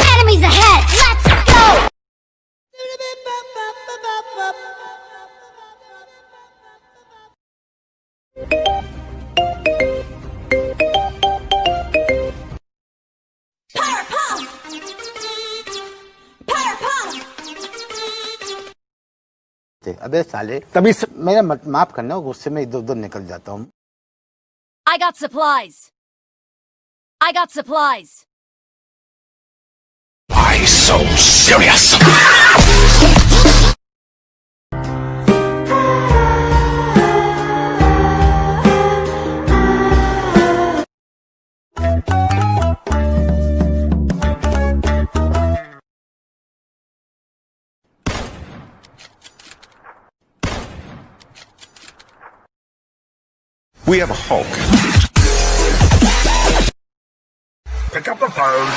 Enemies ahead! Let's go! Power pump! Power pump! अबे साले तभी मेरा माफ करना, गुस्से में इधर उधर निकल जाता हूँ। I got supplies. I got supplies. Why so serious? We have a Hulk. Pick up the phone.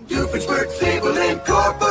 Doofenshmirtz Evil Incorporated.